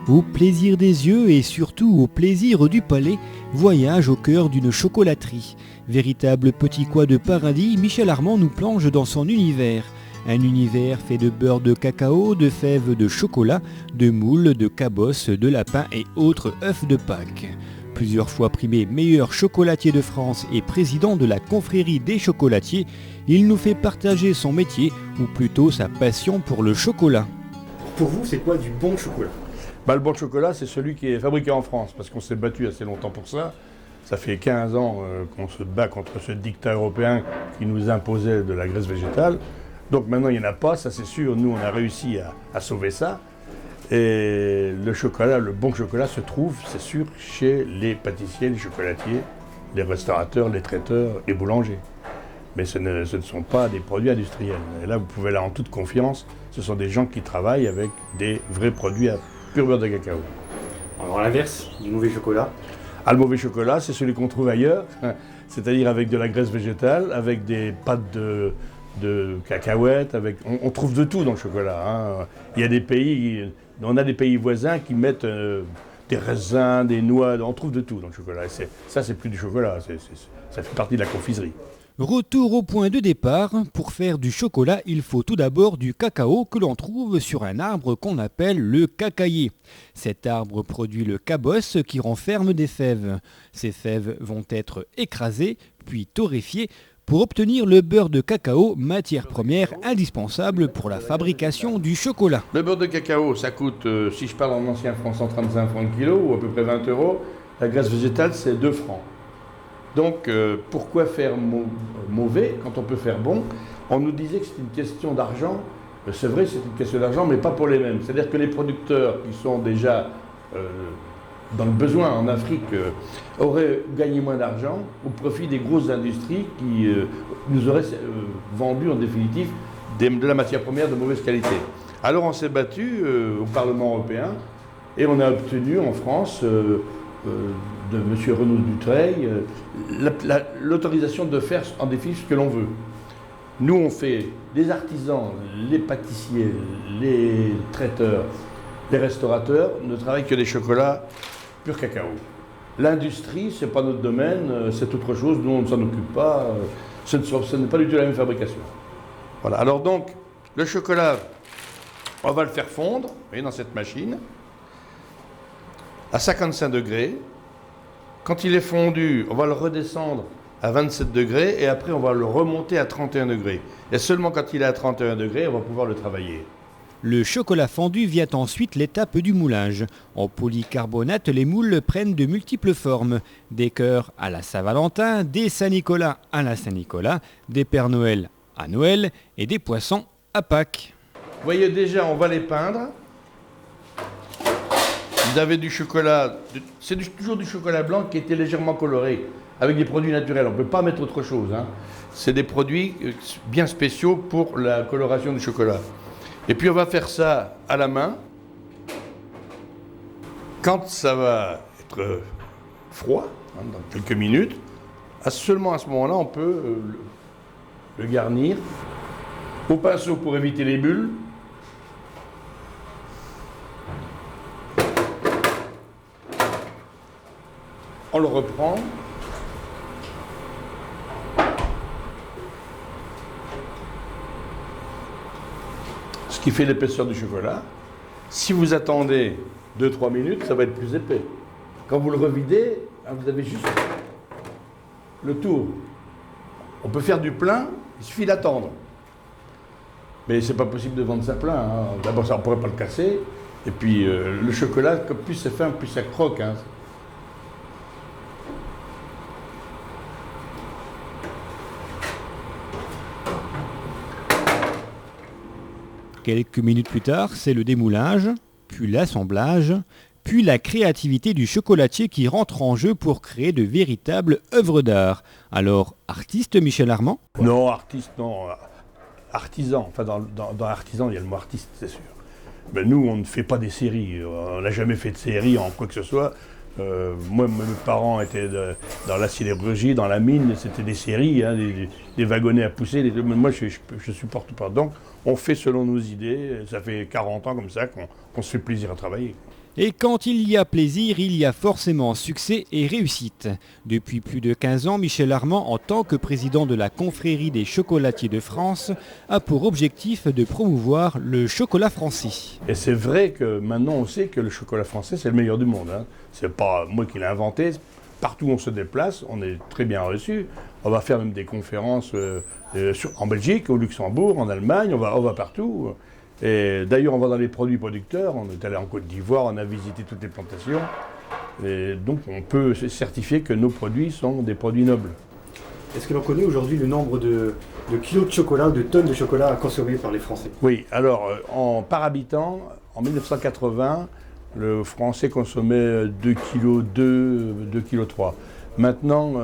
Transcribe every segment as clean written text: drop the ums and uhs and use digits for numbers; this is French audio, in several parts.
Au plaisir des yeux et surtout au plaisir du palais, voyage au cœur d'une chocolaterie. Véritable petit coin de paradis, Michel Armand nous plonge dans son univers. Un univers fait de beurre de cacao, de fèves de chocolat, de moules, de cabosses, de lapins et autres œufs de Pâques. Plusieurs fois primé meilleur chocolatier de France et président de la confrérie des chocolatiers, il nous fait partager son métier, ou plutôt sa passion pour le chocolat. Pour vous, c'est quoi du bon chocolat ? Le bon chocolat, c'est celui qui est fabriqué en France, parce qu'on s'est battu assez longtemps pour ça. Ça fait 15 ans qu'on se bat contre ce dictat européen qui nous imposait de la graisse végétale. Donc maintenant, il n'y en a pas, ça c'est sûr. Nous, on a réussi à sauver ça. Et le chocolat, le bon chocolat se trouve, c'est sûr, chez les pâtissiers, les chocolatiers, les restaurateurs, les traiteurs et boulangers. Mais ce ne sont pas des produits industriels. Et là, vous pouvez là en toute confiance, ce sont des gens qui travaillent avec des vrais produits à pur beurre de cacao. Alors à l'inverse, du mauvais chocolat. Le mauvais chocolat, c'est celui qu'on trouve ailleurs, c'est-à-dire avec de la graisse végétale, avec des pâtes de cacahuètes, on trouve de tout dans le chocolat. Il y a des pays, on a des pays voisins qui mettent des raisins, des noix, on trouve de tout dans le chocolat. Et ça, c'est plus du chocolat, ça fait partie de la confiserie. Retour au point de départ. Pour faire du chocolat, il faut tout d'abord du cacao que l'on trouve sur un arbre qu'on appelle le cacaïer. Cet arbre produit le cabosse qui renferme des fèves. Ces fèves vont être écrasées, puis torréfiées pour obtenir le beurre de cacao, matière première indispensable pour la fabrication du chocolat. Le beurre de cacao, ça coûte, si je parle en ancien franc, 135 francs le kilo, ou à peu près 20 €. La graisse végétale, c'est 2 francs. Donc, pourquoi faire mauvais quand on peut faire bon ? On nous disait que c'était une question d'argent. C'est vrai, c'est une question d'argent, mais pas pour les mêmes. C'est-à-dire que les producteurs qui sont déjà dans le besoin en Afrique auraient gagné moins d'argent au profit des grosses industries qui nous auraient vendu en définitive de la matière première de mauvaise qualité. Alors on s'est battu au Parlement européen et on a obtenu en France de M. Renaud Dutreil l'autorisation de faire en définitive ce que l'on veut. Nous, on fait les artisans, les pâtissiers, les traiteurs, les restaurateurs ne travaillent que des chocolats pur cacao. L'industrie, ce n'est pas notre domaine, c'est autre chose, nous on ne s'en occupe pas, ce n'est pas du tout la même fabrication. Voilà, alors donc, le chocolat, on va le faire fondre, vous voyez, dans cette machine, à 55 degrés. Quand il est fondu, on va le redescendre à 27 degrés et après on va le remonter à 31 degrés. Et seulement quand il est à 31 degrés, on va pouvoir le travailler. Le chocolat fondu vient ensuite l'étape du moulage. En polycarbonate, les moules prennent de multiples formes. Des cœurs à la Saint-Valentin, des Saint-Nicolas à la Saint-Nicolas, des Pères Noël à Noël et des poissons à Pâques. Vous voyez déjà, on va les peindre. Vous avez du chocolat, c'est toujours du chocolat blanc qui était légèrement coloré, avec des produits naturels. On ne peut pas mettre autre chose. C'est des produits bien spéciaux pour la coloration du chocolat. Et puis on va faire ça à la main. Quand ça va être froid, dans quelques minutes, seulement à ce moment-là, on peut le garnir au pinceau pour éviter les bulles. On le reprend. Ce qui fait l'épaisseur du chocolat. Si vous attendez 2-3 minutes, ça va être plus épais. Quand vous le revidez, vous avez juste le tour. On peut faire du plein, il suffit d'attendre. Mais c'est pas possible de vendre ça plein. D'abord, ça, on ne pourrait pas le casser. Et puis, le chocolat, plus c'est fin, plus ça croque. Quelques minutes plus tard, c'est le démoulage, puis l'assemblage, puis la créativité du chocolatier qui rentre en jeu pour créer de véritables œuvres d'art. Alors, artiste Michel Armand ? Non, artiste, non. Artisan. Enfin, dans artisan, il y a le mot artiste, c'est sûr. Ben, nous, on ne fait pas des séries. On n'a jamais fait de série en quoi que ce soit. Moi, mes parents étaient dans la sidérurgie, dans la mine, c'était des séries, des wagonnets à pousser. Moi, je ne supporte pas. Donc, on fait selon nos idées. Ça fait 40 ans comme ça qu'on se fait plaisir à travailler. Et quand il y a plaisir, il y a forcément succès et réussite. Depuis plus de 15 ans, Michel Armand, en tant que président de la Confrérie des chocolatiers de France, a pour objectif de promouvoir le chocolat français. Et c'est vrai que maintenant on sait que le chocolat français c'est le meilleur du monde. C'est pas moi qui l'ai inventé. Partout où on se déplace, on est très bien reçu. On va faire même des conférences en Belgique, au Luxembourg, en Allemagne, on va partout. Et d'ailleurs, on va dans les produits producteurs, on est allé en Côte d'Ivoire, on a visité toutes les plantations. Et donc, on peut certifier que nos produits sont des produits nobles. Est-ce que l'on connaît aujourd'hui le nombre de kilos de chocolat ou de tonnes de chocolat à consommer par les Français? Oui, alors, par habitant, en 1980, le Français consommait 2,2 kg, 2,3 kg. Maintenant,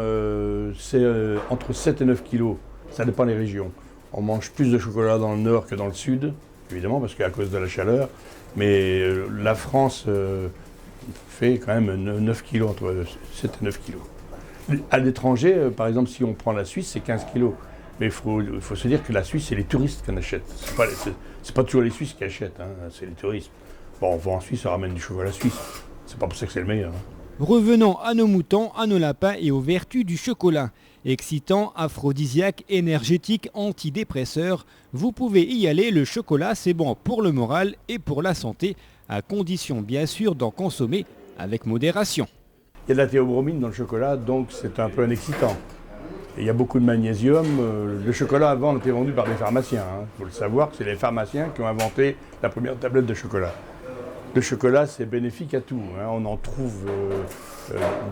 c'est entre 7 et 9 kg. Ça dépend des régions. On mange plus de chocolat dans le nord que dans le sud, évidemment, parce qu'à cause de la chaleur. Mais la France fait quand même 9 kg, entre 7 et 9 kg. À l'étranger, par exemple, si on prend la Suisse, c'est 15 kg. Mais il faut se dire que la Suisse, c'est les touristes qui en achètent. C'est pas toujours les Suisses qui achètent, c'est les touristes. Bon, on va en Suisse, on ramène du chocolat suisse. C'est pas pour ça que c'est le meilleur. Revenons à nos moutons, à nos lapins et aux vertus du chocolat. Excitant, aphrodisiaque, énergétique, antidépresseur, vous pouvez y aller, le chocolat c'est bon pour le moral et pour la santé, à condition bien sûr d'en consommer avec modération. Il y a de la théobromine dans le chocolat, donc c'est un peu un excitant. Et il y a beaucoup de magnésium. Le chocolat avant était vendu par des pharmaciens. Il faut le savoir, c'est les pharmaciens qui ont inventé la première tablette de chocolat. Le chocolat, c'est bénéfique à tout. On en trouve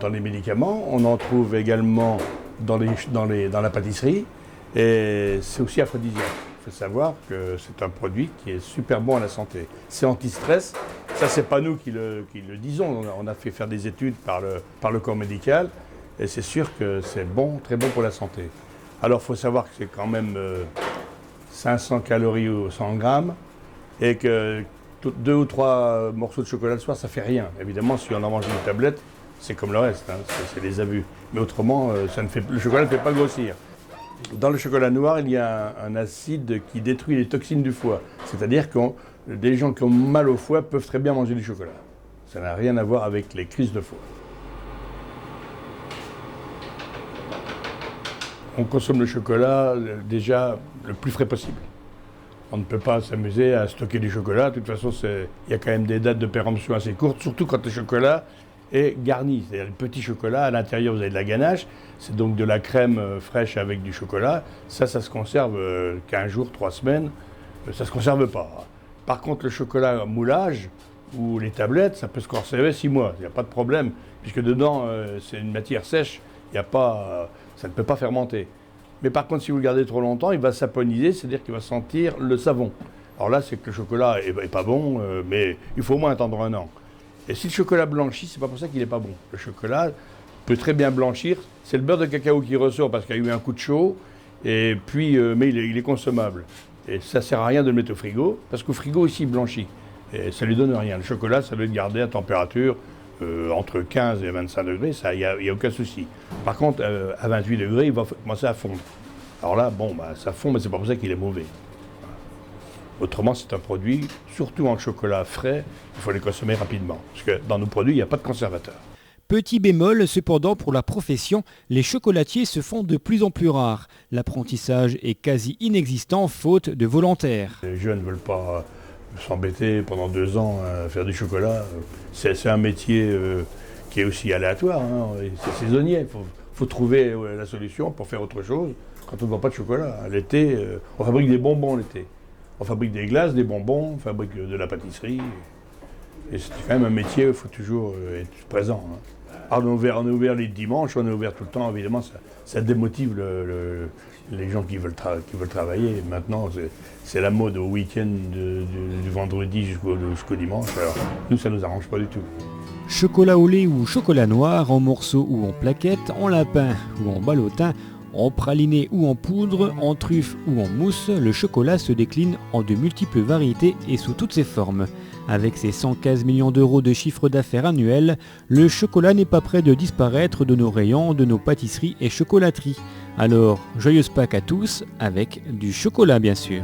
dans les médicaments, on en trouve également dans la pâtisserie, et c'est aussi aphrodisiaque. Il faut savoir que c'est un produit qui est super bon à la santé. C'est anti-stress. Ça, c'est pas nous qui le disons. On a fait faire des études par le corps médical, et c'est sûr que c'est bon, très bon pour la santé. Alors, il faut savoir que c'est quand même 500 calories au 100 grammes, et que 2 ou 3 morceaux de chocolat le soir, ça fait rien. Évidemment, si on en mange une tablette, c'est comme le reste, c'est des abus. Mais autrement, le chocolat ne fait pas grossir. Dans le chocolat noir, il y a un acide qui détruit les toxines du foie. C'est-à-dire que des gens qui ont mal au foie peuvent très bien manger du chocolat. Ça n'a rien à voir avec les crises de foie. On consomme le chocolat déjà le plus frais possible. On ne peut pas s'amuser à stocker du chocolat. De toute façon, il y a quand même des dates de péremption assez courtes, surtout quand le chocolat est garni. C'est-à-dire le petit chocolat, à l'intérieur vous avez de la ganache, c'est donc de la crème fraîche avec du chocolat. Ça se conserve 15 jours, 3 semaines, ça ne se conserve pas. Par contre, le chocolat à moulage ou les tablettes, ça peut se conserver 6 mois. Il n'y a pas de problème, puisque dedans, c'est une matière sèche, ça ne peut pas fermenter. Mais par contre, si vous le gardez trop longtemps, il va saponiser, c'est-à-dire qu'il va sentir le savon. Alors là, c'est que le chocolat est pas bon, mais il faut au moins attendre 1 an. Et si le chocolat blanchit, c'est pas pour ça qu'il n'est pas bon. Le chocolat peut très bien blanchir. C'est le beurre de cacao qui ressort parce qu'il y a eu un coup de chaud, et puis, mais il est consommable. Et ça ne sert à rien de le mettre au frigo, parce qu'au frigo aussi, il blanchit. Et ça ne lui donne rien. Le chocolat, ça doit être gardé à température entre 15 et 25 degrés, il n'y a aucun souci. Par contre, à 28 degrés, il va commencer à fondre. Alors là, ça fond, mais c'est pas pour ça qu'il est mauvais. Autrement, c'est un produit, surtout en chocolat frais, il faut les consommer rapidement. Parce que dans nos produits, il n'y a pas de conservateur. Petit bémol, cependant, pour la profession, les chocolatiers se font de plus en plus rares. L'apprentissage est quasi inexistant, faute de volontaires. Les jeunes ne veulent pas s'embêter pendant 2 ans à faire du chocolat. C'est un métier qui est aussi aléatoire, c'est saisonnier. Il faut trouver la solution pour faire autre chose quand on ne vend pas de chocolat. L'été, on fabrique des bonbons l'été. On fabrique des glaces, des bonbons, on fabrique de la pâtisserie. Et c'est quand même un métier où il faut toujours être présent. Alors on est ouvert les dimanches, on est ouvert tout le temps, évidemment, ça démotive les gens qui veulent travailler. Maintenant, c'est la mode au week-end du vendredi jusqu'au dimanche. Alors nous, ça ne nous arrange pas du tout. Chocolat au lait ou chocolat noir, en morceaux ou en plaquettes, en lapin ou en ballotin, en praliné ou en poudre, en truffe ou en mousse, le chocolat se décline en de multiples variétés et sous toutes ses formes. Avec ses 115 millions d'euros de chiffre d'affaires annuel, le chocolat n'est pas près de disparaître de nos rayons, de nos pâtisseries et chocolateries. Alors, joyeuse Pâques à tous, avec du chocolat bien sûr.